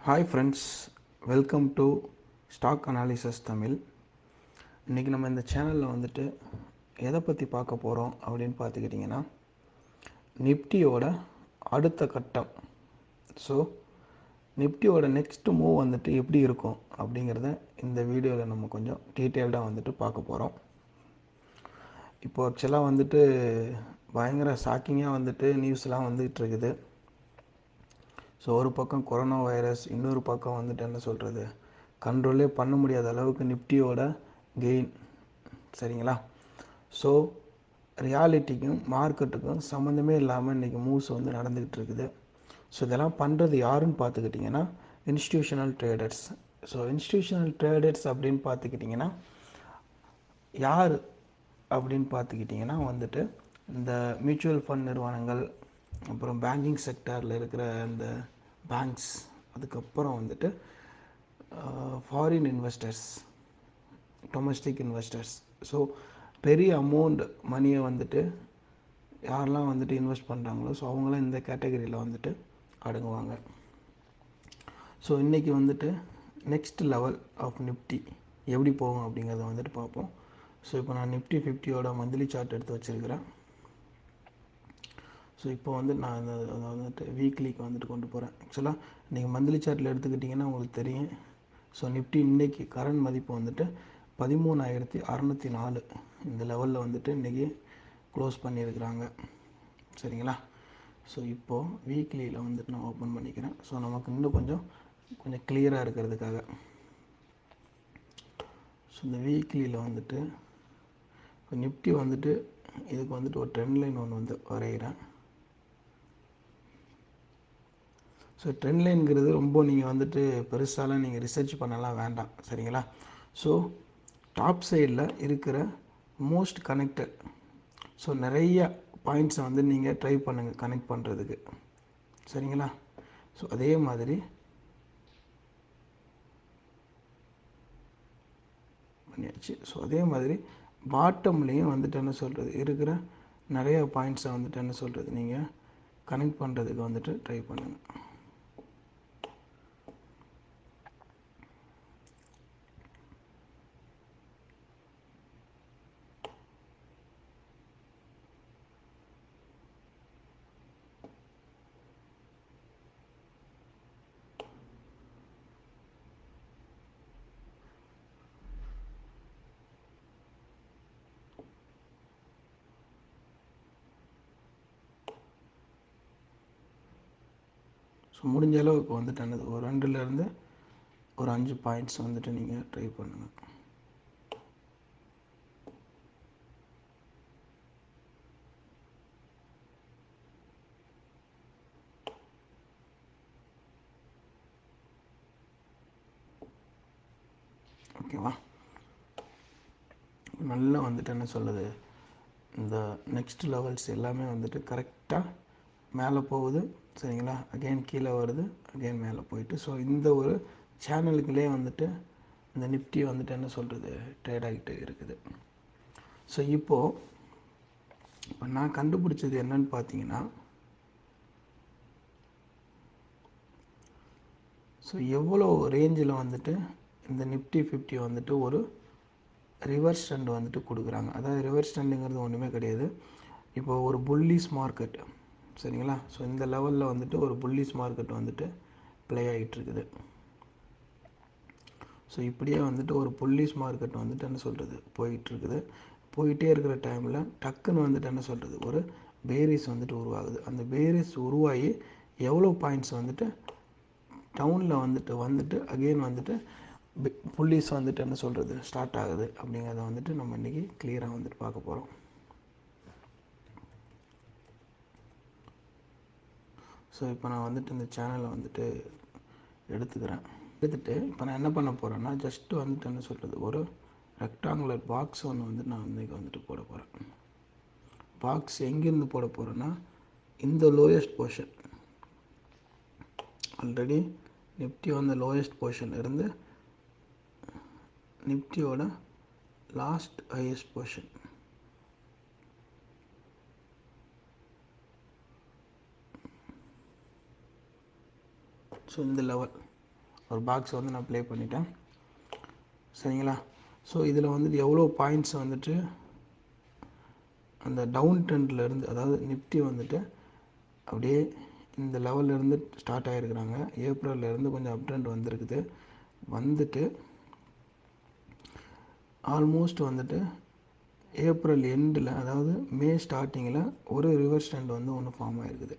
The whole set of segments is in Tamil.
Hi friends, welcome to stock analysis Tamil. இன்றைக்கி நம்ம இந்த சேனலில் வந்துட்டு எதை பற்றி பார்க்க போகிறோம் அப்படின்னு பார்த்துக்கிட்டிங்கன்னா, நிஃப்டியோட அடுத்த கட்டம். ஸோ நிஃப்டியோட நெக்ஸ்ட் மூவ் வந்துட்டு எப்படி இருக்கும் அப்படிங்கிறத இந்த வீடியோவில் நம்ம கொஞ்சம் டீட்டெயில்டாக வந்துட்டு பார்க்க போகிறோம். இப்போ ஆக்சுவலாக வந்துட்டு பயங்கர ஷாக்கிங்காக வந்துட்டு நியூஸ்லாம் வந்துகிட்டு இருக்குது. ஸோ ஒரு பக்கம் கொரோனா வைரஸ், இன்னொரு பக்கம் வந்துட்டு என்ன சொல்கிறது, கண்ட்ரோலே பண்ண முடியாத அளவுக்கு நிஃப்டியோட கெயின். சரிங்களா? ஸோ ரியாலிட்டிக்கும் மார்க்கெட்டுக்கும் சம்மந்தமே இல்லாமல் இன்றைக்கி மூவ்ஸ் வந்து நடந்துக்கிட்டு இருக்குது. ஸோ இதெல்லாம் பண்ணுறது யாருன்னு பார்த்துக்கிட்டிங்கன்னா institutional traders. So institutional traders அப்படின்னு பார்த்துக்கிட்டிங்கன்னா யார் அப்படின்னு பார்த்துக்கிட்டிங்கன்னா வந்துட்டு இந்த மியூச்சுவல் ஃபண்ட் நிறுவனங்கள், அப்புறம் பேங்கிங் செக்டரில் இருக்கிற இந்த பேங்க்ஸ், அதுக்கப்புறம் வந்துட்டு foreign investors, domestic investors. So பெரிய அமௌண்ட் மணியை வந்துட்டு யாரெல்லாம் வந்துட்டு இன்வெஸ்ட் பண்ணுறாங்களோ ஸோ அவங்களாம் இந்த கேட்டகரியில் வந்துட்டு அடங்குவாங்க. ஸோ இன்றைக்கி வந்துட்டு நெக்ஸ்ட் லெவல் ஆஃப் நிஃப்டி எப்படி போகும் அப்படிங்கிறத வந்துட்டு பார்ப்போம். ஸோ இப்போ நான் நிஃப்டி 50யோட மந்த்லி சார்ட் எடுத்து வச்சுருக்கிறேன். ஸோ இப்போ வந்து நான் அதை வந்துட்டு வீக்லிக்கு வந்துட்டு கொண்டு போகிறேன். ஆக்சுவலாக நீங்கள் மந்த்லி சார்ட்டில் எடுத்துக்கிட்டிங்கன்னா உங்களுக்கு தெரியும். ஸோ நிஃப்டி இன்றைக்கி கரண்ட் மதிப்பு வந்துட்டு 13,604 இந்த லெவலில் வந்துட்டு இன்றைக்கி க்ளோஸ் பண்ணியிருக்கிறாங்க. சரிங்களா? ஸோ இப்போது வீக்லியில் வந்துட்டு நான் ஓப்பன் பண்ணிக்கிறேன். ஸோ நமக்கு இன்னும் கொஞ்சம் கிளியராக இருக்கிறதுக்காக. ஸோ இந்த வீக்லியில் வந்துட்டு இப்போ நிஃப்டி வந்துட்டு இதுக்கு வந்துட்டு ஒரு ட்ரெண்ட் லைன் ஒன்று வந்து வரைகிறேன். ஸோ ட்ரெண்ட் லைனுங்கிறது ரொம்ப நீங்கள் வந்துட்டு பெருசாலாம் நீங்கள் ரிசர்ச் பண்ணலாம் வேண்டாம். சரிங்களா? ஸோ டாப் சைடில் இருக்கிற மோஸ்ட் கனெக்டட், ஸோ நிறைய பாயிண்ட்ஸை வந்து நீங்கள் ட்ரை பண்ணுங்கள் கனெக்ட் பண்ணுறதுக்கு. சரிங்களா? ஸோ அதே மாதிரி பண்ணியாச்சு. ஸோ அதே மாதிரி பாட்டம்லேயும் வந்துட்டு என்ன சொல்கிறது இருக்கிற நிறைய பாயிண்ட்ஸை வந்துட்டு என்ன சொல்கிறது நீங்கள் கனெக்ட் பண்ணுறதுக்கு வந்துட்டு ட்ரை பண்ணுங்கள். ஸோ முடிஞ்ச அளவுக்கு வந்துட்டு என்னது ஒரு 2லேருந்து ஒரு 5 பாயிண்ட்ஸ் வந்துட்டு நீங்கள் ட்ரை பண்ணுங்கள். ஓகேவா? நல்லா வந்துட்டு என்ன சொல்லுது, இந்த நெக்ஸ்ட் லெவல்ஸ் எல்லாமே வந்துட்டு கரெக்டாக மேலே போகுது. சரிங்களா? அகெயின் கீழே வருது, அகெயின் மேலே போயிட்டு, ஸோ இந்த ஒரு சேனலுக்குள்ளே வந்துட்டு இந்த நிஃப்டி வந்துட்டு என்ன சொல்கிறது ட்ரேட் ஆகிட்டு இருக்குது. ஸோ இப்போது இப்போ நான் கண்டுபிடிச்சது என்னன்னு பார்த்தீங்கன்னா, ஸோ எவ்வளோ ரேஞ்சில் வந்துட்டு இந்த நிஃப்டி 50 வந்துட்டு ஒரு ரிவர்ஸ் ட்ரெண்ட் வந்துட்டு கொடுக்குறாங்க. அதாவது ரிவர்ஸ் ட்ரெண்டுங்கிறது ஒன்றுமே கிடையாது. இப்போ ஒரு புல்லிஸ் மார்க்கெட். சரிங்களா? ஸோ இந்த லெவலில் வந்துட்டு ஒரு புல்லிஸ் மார்க்கெட் வந்துட்டு ப்ளே ஆகிட்டு இருக்குது. ஸோ இப்படியே வந்துட்டு ஒரு புல்லிஸ் மார்க்கெட் வந்துட்டு என்ன சொல்கிறது போயிட்டுருக்குது. போயிட்டே இருக்கிற டைமில் டக்குன்னு வந்துட்டு என்ன சொல்கிறது ஒரு பேரிஸ் வந்துட்டு உருவாகுது. அந்த பேரிஸ் உருவாகி எவ்வளோ பாயிண்ட்ஸ் வந்துட்டு டவுனில் வந்துட்டு அகெயின் வந்துட்டு புல்லிஸ் வந்துட்டு என்ன சொல்கிறது ஸ்டார்ட் ஆகுது அப்படிங்கிறத வந்துட்டு நம்ம இன்றைக்கி கிளியராக வந்துட்டு பார்க்க போகிறோம். ஸோ இப்போ நான் வந்துட்டு இந்த சேனலை வந்துட்டு எடுத்துகிட்டு இப்போ நான் என்ன பண்ண போகிறேன்னா ஜஸ்ட்டு வந்துட்டு என்ன சொல்கிறது ஒரு ரெக்டாங்குலர் பாக்ஸ் ஒன்று வந்து நான் இன்றைக்கி வந்துட்டு போட போகிறேன். பாக்ஸ் எங்கேருந்து போட போகிறேன்னா இந்த லோயஸ்ட் போர்ஷன், ஆல்ரெடி நிஃப்டி வந்து லோயஸ்ட் போர்ஷன் இருந்து நிஃப்டியோட லாஸ்ட் ஹையஸ்ட் போர்ஷன். ஸோ இந்த லெவல் ஒரு பாக்ஸ் வந்து நான் ப்ளே பண்ணிட்டேன். சரிங்களா? ஸோ இதில் வந்துட்டு எவ்வளோ பாயிண்ட்ஸ் வந்துட்டு அந்த டவுன் ட்ரெண்ட்லேருந்து, அதாவது நிஃப்டி வந்துட்டு அப்படியே இந்த லெவல்லேருந்து ஸ்டார்ட் ஆகிருக்கிறாங்க. ஏப்ரல்லேருந்து கொஞ்சம் அப் ட்ரெண்ட் வந்திருக்குது. வந்துட்டு ஆல்மோஸ்ட் வந்துட்டு ஏப்ரல் எண்டில், அதாவது மே ஸ்டார்டிங்கில் ஒரு ரிவர்ஸ் ட்ரெண்ட் வந்து ஒன்று ஃபார்ம் ஆகிருக்குது.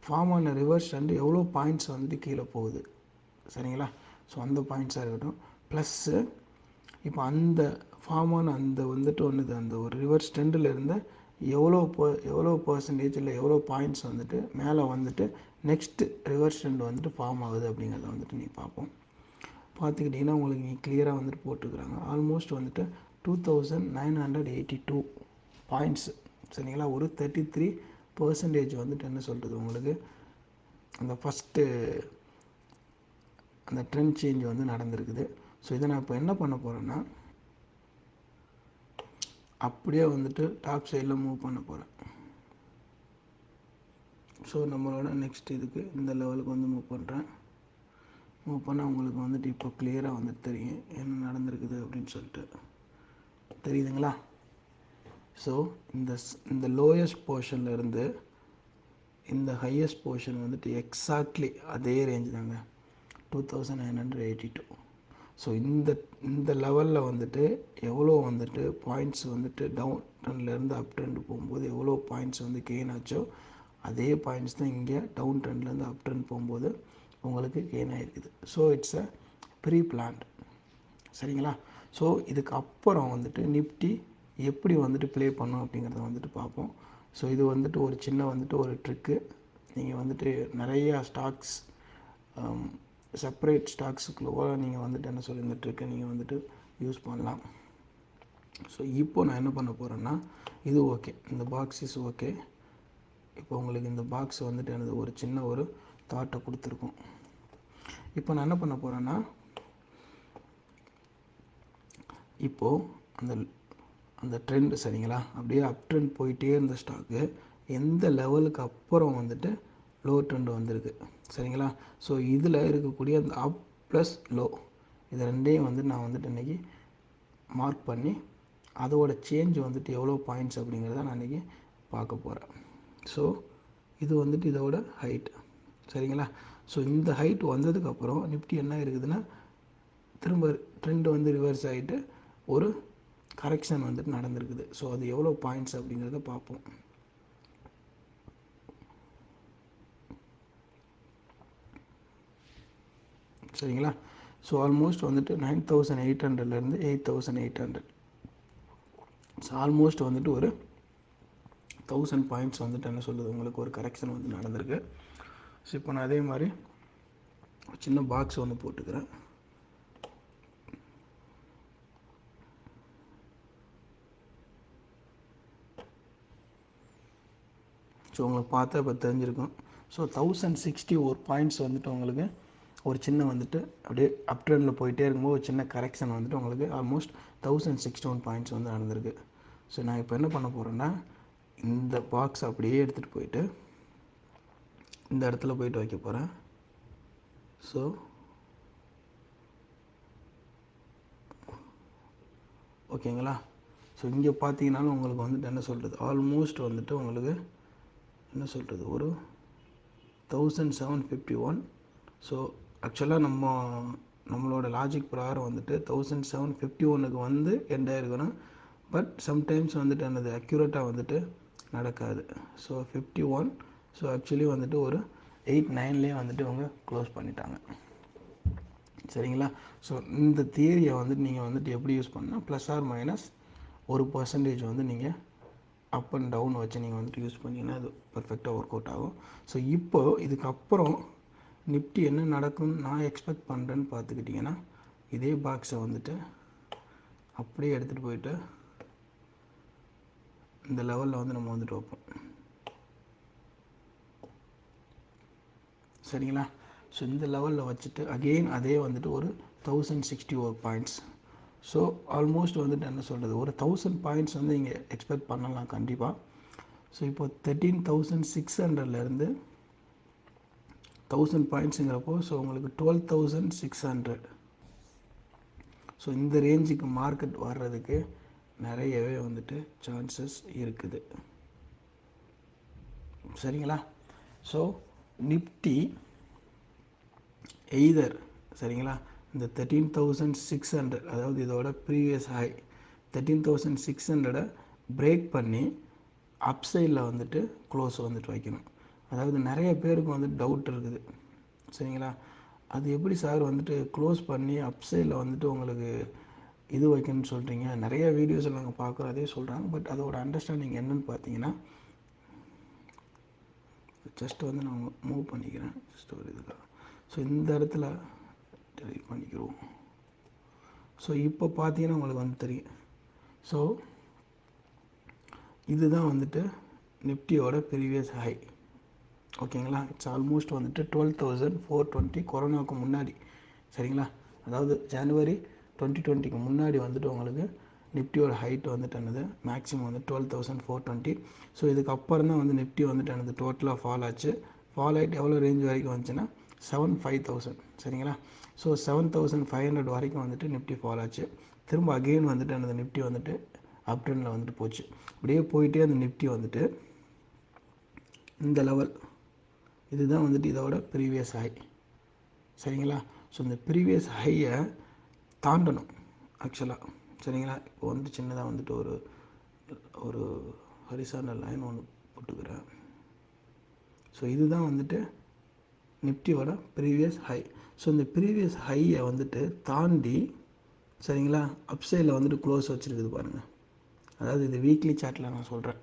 ஃபார்ம் ஆன ரிவர்ஸ் ட்ரெண்ட் எவ்வளோ பாயிண்ட்ஸ் வந்துட்டு கீழே போகுது. சரிங்களா? ஸோ அந்த பாயிண்ட்ஸாக இருக்கட்டும். ப்ளஸ்ஸு இப்போ அந்த ஃபார்ம் ஆன அந்த வந்துட்டு ஒன்று அந்த ஒரு ரிவர்ஸ் ட்ரெண்டில் இருந்த எவ்வளோ பர்சன்டேஜ் இல்லை எவ்வளோ பாயிண்ட்ஸ் வந்துட்டு மேலே வந்துட்டு நெக்ஸ்ட்டு ரிவர்ஸ் ட்ரெண்ட் வந்துட்டு ஃபார்ம் ஆகுது அப்படிங்கிறத வந்துட்டு நீங்கள் பார்ப்போம். பார்த்துக்கிட்டிங்கன்னா உங்களுக்கு நீங்கள் கிளியராக வந்துட்டு போட்டுருக்குறாங்க. ஆல்மோஸ்ட் வந்துட்டு 2982 பாயிண்ட்ஸு. சரிங்களா? ஒரு 33% வந்துட்டு என்ன சொல்கிறது உங்களுக்கு அந்த ஃபஸ்ட்டு அந்த ட்ரெண்ட் சேஞ்ச் வந்து நடந்திருக்குது. ஸோ இதை நான் இப்போ என்ன பண்ண போகிறேன்னா, அப்படியே வந்துட்டு டாப் சைடில் மூவ் பண்ண போகிறேன். ஸோ நம்மளோட நெக்ஸ்ட் இதுக்கு இந்த லெவலுக்கு வந்து மூவ் பண்ணுறேன். மூவ் பண்ணால் உங்களுக்கு வந்துட்டு இப்போ கிளியராக வந்துட்டு தெரியும் என்ன நடந்திருக்குது அப்படின்னு சொல்லிட்டு. தெரியுதுங்களா? ஸோ இந்த லோயஸ்ட் போர்ஷன்லேருந்து இந்த ஹையஸ்ட் போர்ஷன் வந்துட்டு எக்ஸாக்ட்லி அதே ரேஞ்ச் தாங்க, 2982. ஸோ இந்த லெவலில் வந்துட்டு எவ்வளோ வந்துட்டு பாயிண்ட்ஸ் வந்துட்டு டவுன் ட்ரெண்ட்லேருந்து அப் ட்ரெண்ட் போகும்போது எவ்வளோ பாயிண்ட்ஸ் வந்து கெயின் ஆச்சோ அதே பாயிண்ட்ஸ் தான் இங்கே டவுன் ட்ரெண்ட்லேருந்து அப் ட்ரெண்ட் போகும்போது உங்களுக்கு கெயின் ஆகிருக்குது. So it's a pre plant. சரிங்களா? ஸோ இதுக்கு அப்புறம் வந்துட்டு நிஃப்டி எப்படி வந்துட்டு ப்ளே பண்ணும் அப்படிங்கிறத வந்துட்டு பார்ப்போம். ஸோ இது வந்துட்டு ஒரு சின்ன வந்துட்டு ஒரு ட்ரிக்கு. நீங்கள் வந்துட்டு நிறையா ஸ்டாக்ஸ் செப்பரேட் ஸ்டாக்ஸுக்குள்ளே நீங்கள் வந்துட்டு என்ன சொல்லி இந்த ட்ரிக்கை நீங்கள் வந்துட்டு யூஸ் பண்ணலாம். ஸோ இப்போ நான் என்ன பண்ண போகிறேன்னா, இது ஓகே, இந்த பாக்ஸ் இஸ் ஓகே. இப்போ உங்களுக்கு இந்த பாக்ஸ் வந்துட்டு எனக்கு ஒரு சின்ன ஒரு தாட்டை கொடுத்துருக்கோம். இப்போ நான் என்ன பண்ண போகிறேன்னா, இப்போது அந்த ட்ரெண்ட் சரிங்களா, அப்படியே அப் ட்ரெண்ட் போயிட்டே இருந்த ஸ்டாக்கு எந்த லெவலுக்கு அப்புறம் வந்துட்டு லோ ட்ரெண்ட் வந்திருக்கு. சரிங்களா? ஸோ இதில் இருக்கக்கூடிய அந்த அப் ப்ளஸ் லோ இது ரெண்டையும் வந்து நான் வந்துட்டு இன்றைக்கி மார்க் பண்ணி அதோட சேஞ்ச் வந்துட்டு எவ்வளோ பாயிண்ட்ஸ் அப்படிங்கிறத நான் இன்றைக்கி பார்க்க போகிறேன். ஸோ இது வந்துட்டு இதோட ஹைட். சரிங்களா? ஸோ இந்த ஹைட் வந்ததுக்கப்புறம் நிஃப்டி என்ன இருக்குதுன்னா திரும்ப ட்ரெண்ட் வந்து ரிவர்ஸ் ஆகிட்டு ஒரு கரெக்ஷன் வந்துட்டு நடந்திருக்குது. ஸோ அது எவ்வளோ பாயிண்ட்ஸ் அப்படிங்கிறத பார்ப்போம். சரிங்களா? ஸோ ஆல்மோஸ்ட் வந்துட்டு 9800லேருந்து 8800. ஸோ ஆல்மோஸ்ட் வந்துட்டு ஒரு 1000 பாயிண்ட்ஸ் வந்துட்டு என்ன சொல்லுது உங்களுக்கு ஒரு கரெக்ஷன் வந்து நடந்திருக்கு. ஸோ இப்போ நான் அதே மாதிரி சின்ன பாக்ஸ் ஒன்று போட்டுக்கிறேன். ஸோ உங்களுக்கு பார்த்தா இப்போ தெரிஞ்சிருக்கும். ஸோ 1061 பாயிண்ட்ஸ் வந்துட்டு உங்களுக்கு ஒரு சின்ன வந்துட்டு அப்படியே அப் ட்ரெண்டில் போயிட்டே இருக்கும்போது ஒரு சின்ன கரெக்ஷன் வந்துட்டு உங்களுக்கு ஆல்மோஸ்ட் 1061 பாயிண்ட்ஸ் வந்து நடந்திருக்கு. ஸோ நான் இப்போ என்ன பண்ண போகிறேன்னா, இந்த பாக்ஸ் அப்படியே எடுத்துகிட்டு போயிட்டு இந்த இடத்துல போயிட்டு வைக்க போகிறேன். ஸோ ஓகேங்களா? ஸோ இங்கே பார்த்தீங்கன்னாலும் உங்களுக்கு வந்துட்டு என்ன சொல்கிறது, ஆல்மோஸ்ட் வந்துட்டு உங்களுக்கு என்ன சொல்கிறது ஒரு 1751. ஸோ ஆக்சுவலாக நம்மளோட லாஜிக் பிரகாரம் வந்துட்டு 1751க்கு வந்து எண்ட் ஆகிருக்கணும். பட் சம்டைம்ஸ் வந்துட்டு என்னது அக்யூரேட்டாக வந்துட்டு நடக்காது. ஸோ 51. ஸோ ஆக்சுவலி வந்துட்டு ஒரு 89லேயே வந்துட்டு இவங்க க்ளோஸ் பண்ணிட்டாங்க. சரிங்களா? ஸோ இந்த தியரியை வந்துட்டு நீங்கள் வந்துட்டு எப்படி யூஸ் பண்ணால் ப்ளஸ் ஆர் மைனஸ் 1% வந்து நீங்கள் அப் அண்ட் டவுன் வச்சு நீங்கள் வந்துட்டு யூஸ் பண்ணிங்கன்னா அது பர்ஃபெக்டாக ஒர்க் அவுட் ஆகும். ஸோ இப்போது இதுக்கப்புறம் நிஃப்டி என்ன நடக்கும்னு நான் எக்ஸ்பெக்ட் பண்ணுறேன்னு பார்த்துக்கிட்டிங்கன்னா, இதே பாக்ஸை வந்துட்டு அப்படியே எடுத்துகிட்டு போயிட்டு இந்த லெவலில் வந்து நம்ம வந்துட்டு வைப்போம். சரிங்களா? ஸோ இந்த லெவலில் வச்சுட்டு அகெயின் அதே வந்துட்டு ஒரு 1061 பாயிண்ட்ஸ். ஸோ ஆல்மோஸ்ட் வந்துட்டு என்ன சொல்கிறது ஒரு 1000 பாயிண்ட்ஸ் வந்து இங்கே எக்ஸ்பெக்ட் பண்ணலாம் கண்டிப்பாக. ஸோ இப்போ 13,600லேருந்து 1000 பாயிண்ட்ஸுங்கிறப்போ ஸோ உங்களுக்கு 12,600. ஸோ இந்த ரேஞ்சுக்கு மார்க்கெட் வர்றதுக்கு நிறையவே வந்துட்டு சான்சஸ் இருக்குது. சரிங்களா? ஸோ நிஃப்டி எய்தர் சரிங்களா இந்த 13,600 அதாவது இதோட ப்ரீவியஸ் ஹை 13,600 பிரேக் பண்ணி அப்சைடில் வந்துட்டு க்ளோஸ் வந்துட்டு வைக்கணும். அதாவது நிறைய பேருக்கு வந்துட்டு டவுட் இருக்குது. சரிங்களா? அது எப்படி சார் வந்துட்டு க்ளோஸ் பண்ணி அப்சைடில் வந்துட்டு உங்களுக்கு இது வைக்கணும்னு சொல்கிறீங்க? நிறைய வீடியோஸில் நாங்கள் பார்க்குறோம் அதே சொல்கிறாங்க. பட் அதோட அண்டர்ஸ்டாண்டிங் என்னன்னு பார்த்தீங்கன்னா ஜஸ்ட் வந்து நான் மூவ் பண்ணிக்கிறேன் ஜஸ்ட் ஒரு இதுக்காக. ஸோ இந்த இடத்துல டெலிட் பண்ணிக்கிறோம். ஸோ இப்போ பார்த்தீங்கன்னா உங்களுக்கு வந்து தெரியும். ஸோ இதுதான் வந்துட்டு நிஃப்டியோட ப்ரீவியஸ் ஹை. ஓகேங்களா? இட்ஸ் ஆல்மோஸ்ட் வந்துட்டு 12,420 கொரோனாவுக்கு முன்னாடி. சரிங்களா? அதாவது ஜனவரி 2020க்கு முன்னாடி வந்துட்டு உங்களுக்கு நிஃப்டியோட ஹைட் வந்துட்டு என்னது மேக்ஸிமம் வந்து 12,420. ஸோ இதுக்கப்புறம் தான் வந்து நிஃப்டி வந்துட்டு என்னது டோட்டலாக ஃபால் ஆச்சு. ஃபால் ஆகிட்டு எவ்வளோ ரேஞ்ச் வரைக்கும் வந்துச்சுன்னா 75,000. சரிங்களா? ஸோ 7,500 வரைக்கும் வந்துட்டு நிஃப்டி ஃபால் ஆச்சு. திரும்ப அகெயின் வந்துட்டு அந்த நிஃப்டி வந்துட்டு அப் ட்ரெண்டில் வந்துட்டு போச்சு. அப்படியே போயிட்டே அந்த நிஃப்டி வந்துட்டு இந்த லெவல் இதுதான் வந்துட்டு இதோட ப்ரீவியஸ் ஹை. சரிங்களா? ஸோ இந்த ப்ரீவியஸ் ஹையை தாண்டணும் ஆக்சுவலாக. சரிங்களா? இப்போ வந்து சின்னதாக வந்துட்டு ஒரு ஹரிசாண்டல் லைன் ஒன்று போட்டுக்கிறேன். ஸோ இதுதான் வந்துட்டு நிஃப்டியோட ப்ரீவியஸ் ஹை. ஸோ இந்த ப்ரீவியஸ் ஹையை வந்துட்டு தாண்டி சரிங்களா அப்சைடில் வந்துட்டு க்ளோஸ் வச்சுருக்குது பாருங்கள். அதாவது இது வீக்லி சார்ட்டில் நான் சொல்கிறேன்.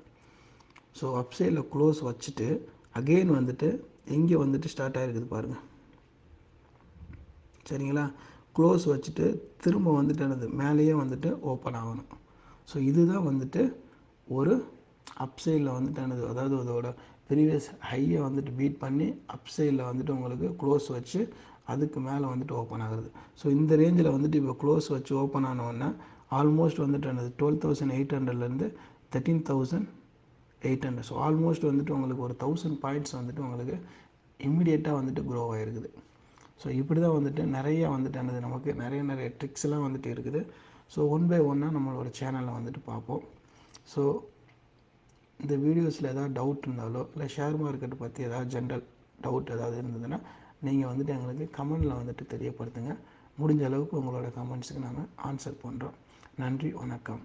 ஸோ அப்சைடில் க்ளோஸ் வச்சுட்டு அகெயின் வந்துட்டு எங்கே வந்துட்டு ஸ்டார்ட் ஆகிருக்குது பாருங்கள். சரிங்களா? க்ளோஸ் வச்சுட்டு திரும்ப வந்துட்டு என்னது மேலேயே வந்துட்டு ஓப்பன் ஆகணும். ஸோ இதுதான் வந்துட்டு ஒரு அப்சைடில் வந்துட்டு என்னது அதாவது அதோட ப்ரீவியஸ் ஹையை வந்துட்டு பீட் பண்ணி அப்சைடில் வந்துட்டு உங்களுக்கு க்ளோஸ் வச்சு அதுக்கு மேலே வந்துட்டு ஓப்பன் ஆகுது. ஸோ இந்த ரேஞ்சில் வந்துட்டு இப்போ க்ளோஸ் வச்சு ஓப்பன் ஆனோடனே ஆல்மோஸ்ட் வந்துட்டு என்னது 12,800லேருந்து 13,800. ஸோ ஆல்மோஸ்ட் வந்துட்டு உங்களுக்கு ஒரு 1000 பாயிண்ட்ஸ் வந்துட்டு உங்களுக்கு இம்மிடியேட்டாக வந்துட்டு க்ரோ ஆகிருக்குது. ஸோ இப்படி தான் வந்துட்டு நிறைய வந்துட்டு என்னது நமக்கு நிறைய ட்ரிக்ஸ்லாம் வந்துட்டு இருக்குது. ஸோ ஒன் பை ஒன்னாக நம்மளோட சேனலில் வந்துட்டு பார்ப்போம். ஸோ இந்த வீடியோஸில் ஏதாவது டவுட் இருந்தாலோ இல்லை ஷேர் மார்க்கெட்டை பற்றி ஏதாவது ஜென்ரல் டவுட் ஏதாவது இருந்ததுன்னா நீங்கள் வந்துட்டு எங்களுக்கு கமெண்டில் வந்துட்டு தெரியப்படுத்துங்க. முடிஞ்ச அளவுக்கு உங்களோட கமெண்ட்ஸுக்கு நாங்கள் ஆன்சர் பண்ணுறோம். நன்றி, வணக்கம்.